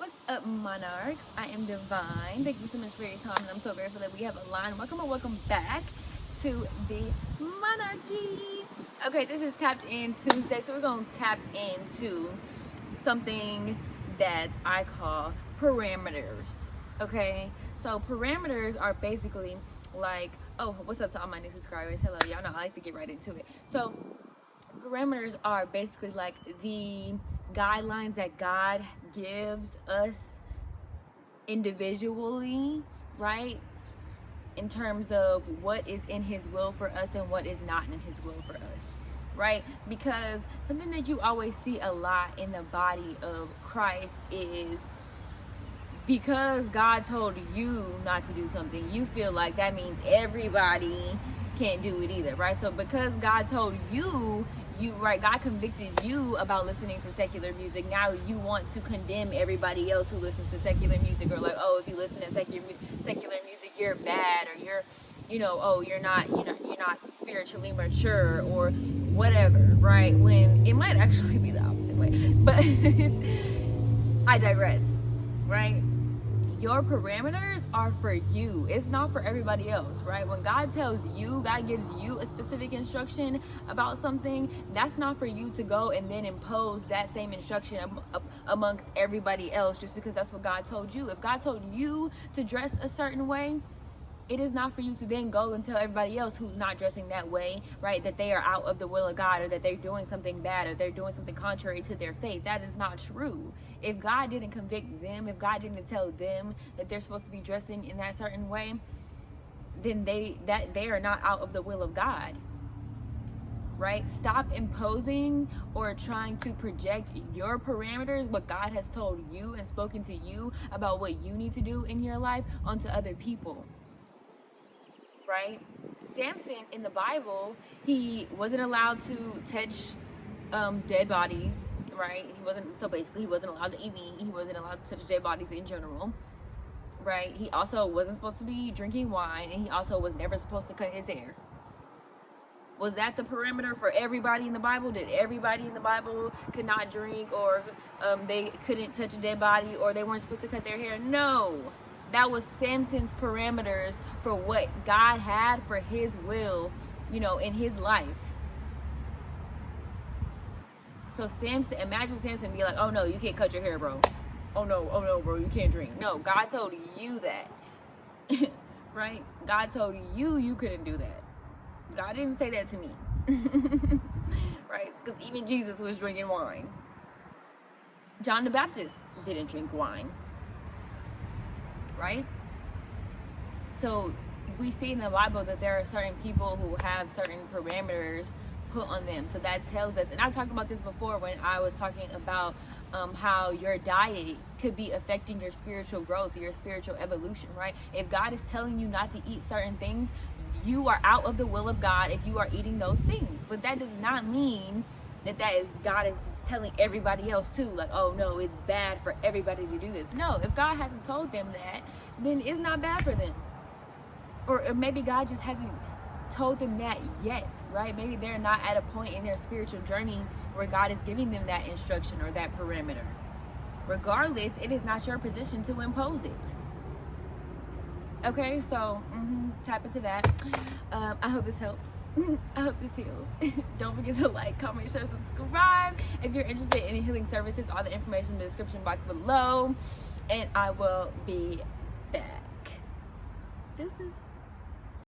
What's up, monarchs? I am Divine. Thank you so much for your time, and I'm so grateful that we have a line. Welcome back to the monarchy. Okay, this is Tapped In Tuesday, so we're going to tap into something that I call parameters. Okay, so parameters are basically like, oh, what's up to all my new subscribers? Hello, y'all know I like to get right into it. So parameters are basically like the guidelines that God gives us individually, right? In terms of what is in his will for us and what is not in his will for us, right? Because something that you always see a lot in the body of Christ is because God told you not to do something, you feel like that means everybody can't do it either, right? So because God told you, right, God convicted you about listening to secular music, now you want to condemn everybody else who listens to secular music, or like, oh, if you listen to secular music, you're bad, or you're not spiritually mature, or whatever, right? When it might actually be the opposite way, but I digress, right? Your parameters are for you. It's not for everybody else, right? When God tells you, God gives you a specific instruction about something, that's not for you to go and then impose that same instruction amongst everybody else just because that's what God told you. If God told you to dress a certain way, it is not for you to then go and tell everybody else who's not dressing that way, right, that they are out of the will of God, or that they're doing something bad, or they're doing something contrary to their faith. That is not true. If God didn't convict them, if God didn't tell them that they're supposed to be dressing in that certain way, then they are not out of the will of God, right? Stop imposing or trying to project your parameters, what God has told you and spoken to you about what you need to do in your life, onto other people. Right? Samson in the Bible, he wasn't allowed to touch dead bodies, right? He wasn't allowed to eat meat. He wasn't allowed to touch dead bodies in general, right? He also wasn't supposed to be drinking wine, and he also was never supposed to cut his hair. Was that the parameter for everybody in the Bible? Did everybody in the Bible could not drink, or they couldn't touch a dead body, or they weren't supposed to cut their hair? No. That was Samson's parameters for what God had for his will, in his life. So imagine Samson be like, oh no, you can't cut your hair, bro. Oh no, bro, you can't drink. No, God told you that. Right? God told you couldn't do that. God didn't say that to me. Right? Because even Jesus was drinking wine. John the Baptist didn't drink wine. Right? So we see in the Bible that there are certain people who have certain parameters put on them. So that tells us, and I've talked about this before when I was talking about how your diet could be affecting your spiritual growth, your spiritual evolution, right? If God is telling you not to eat certain things, you are out of the will of God if you are eating those things. But that does not mean that God is telling everybody else too, like, oh no, it's bad for everybody to do this. No, if God hasn't told them that, then it's not bad for them. Or maybe God just hasn't told them that yet, right? Maybe they're not at a point in their spiritual journey where God is giving them that instruction or that parameter. Regardless, it is not your position to impose it. Okay, so tap into that. I hope this helps. I hope this heals. Don't forget to like, comment, share, subscribe. If you're interested in any healing services, all the information in the description box below. And I will be back. Deuces.